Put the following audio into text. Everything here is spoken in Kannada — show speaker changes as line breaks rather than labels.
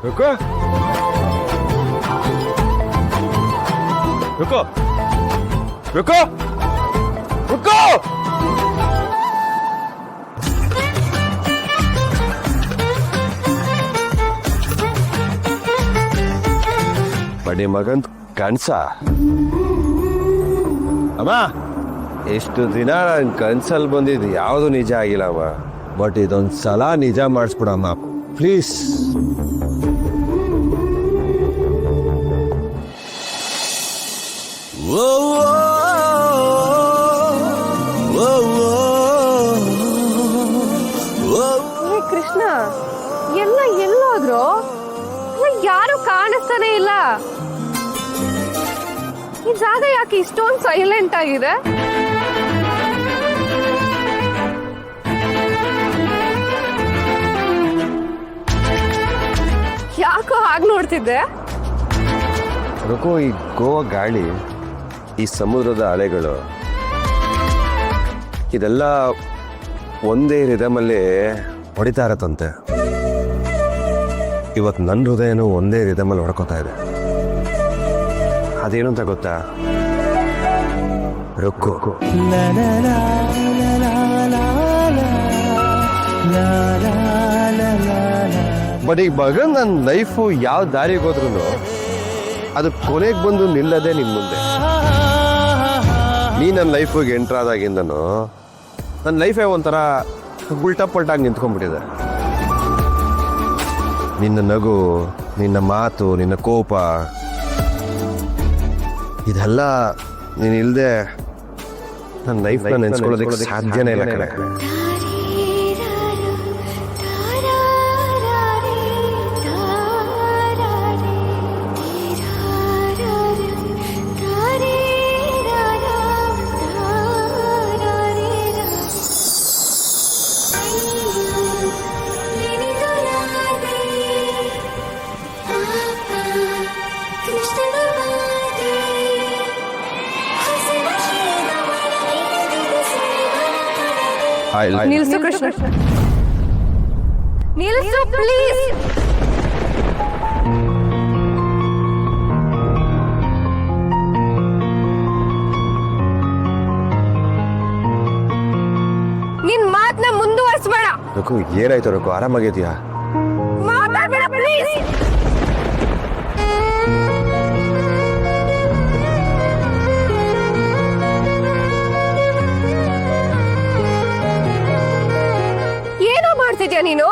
रुको रुको रुको रुको ಬಡಿ ಮಗನ್ ಕನ್ಸ ಅಮ್ಮ ಎಷ್ಟು ದಿನ ನನ್ನ ಕನ್ಸಲ್ಲಿ ಬಂದಿದ್ದು ಯಾವುದು ನಿಜ ಆಗಿಲ್ಲ ಅಮ್ಮ ಬಟ್ ಇದೊಂದು ಸಲ ನಿಜ ಮಾಡಿಸ್ಬಿಡಮ್ಮ ಪ್ಲೀಸ್
ಕೃಷ್ಣ ಎಲ್ಲ ಎಲ್ಲೋದ್ರು ಯಾರು ಕಾಣಿಸ್ತಾನೆ ಇಲ್ಲ. ಈ ಜಾಗ ಯಾಕೆ ಇಷ್ಟೊಂದು ಸೈಲೆಂಟ್ ಆಗಿದೆ? ಯಾಕೋ ಹಾಗೆ ನೋಡ್ತಿದ್ದೆ?
ರುಕೋ, ಈ ಗೋವಾ ಗಾಳಿ, ಈ ಸಮುದ್ರದ ಅಲೆಗಳು, ಇದೆಲ್ಲ ಒಂದೇ ರಿದಮಲ್ಲಿ ಹೊಡಿತಾ ಇರತ್ತಂತೆ. ಇವತ್ತು ನನ್ನ ಹೃದಯನೂ ಒಂದೇ ರಿದಮಲ್ಲಿ ಹೊಡ್ಕೋತಾ ಇದೆ. ಅದೇನು ಅಂತ ಗೊತ್ತಾ? ರುಕ್ಕು. ಬಟ್ ಈಗ ಮಗನ್ ನನ್ನ ಲೈಫು ಯಾವ ದಾರಿಗೆ ಹೋದ್ರು ಅದು ಕೊನೆಗೆ ಬಂದು ನಿಲ್ಲದೆ ನಿನ್ನ ಮುಂದೆ. ನೀ ನನ್ನ ಲೈಫಿಗೆ ಎಂಟ್ರ್ ಆದಾಗಿಂದನು ನನ್ನ ಲೈಫೇ ಒಂಥರ ಉಲ್ಟಾ ಪಲ್ಟಾಗಿ ನಿಂತ್ಕೊಂಡ್ಬಿಟ್ಟಿದೆ. ನಿನ್ನ ನಗು, ನಿನ್ನ ಮಾತು, ನಿನ್ನ ಕೋಪ, ಇದೆಲ್ಲ ನೀನು ಇಲ್ಲದೆ ನನ್ನ ಲೈಫ್ನ ನೆನೆಸ್ಕೊಳ್ಳೋದಕ್ಕೆ ಸಾಧ್ಯನೇ ಇಲ್ಲ ಕಡೆ.
ನಿಲ್ಸು ಕೃಷ್ಣ, ನಿಲ್ಸು ಪ್ಲೀಸ್. ನಿನ್ ಮಾತನ್ನ ಮುಂದುವರಿಸಬೇಡ.
ರುಕು, ಏನಾಯ್ತು ರುಕು? ಆರಾಮಾಗಿದ್ಯಾ?
ಮಾತಾಡ್ಬೇಡ ಪ್ಲೀಸ್. ಏನೋ ಮಾಡ್ತಿದ್ಯಾ ನೀನು?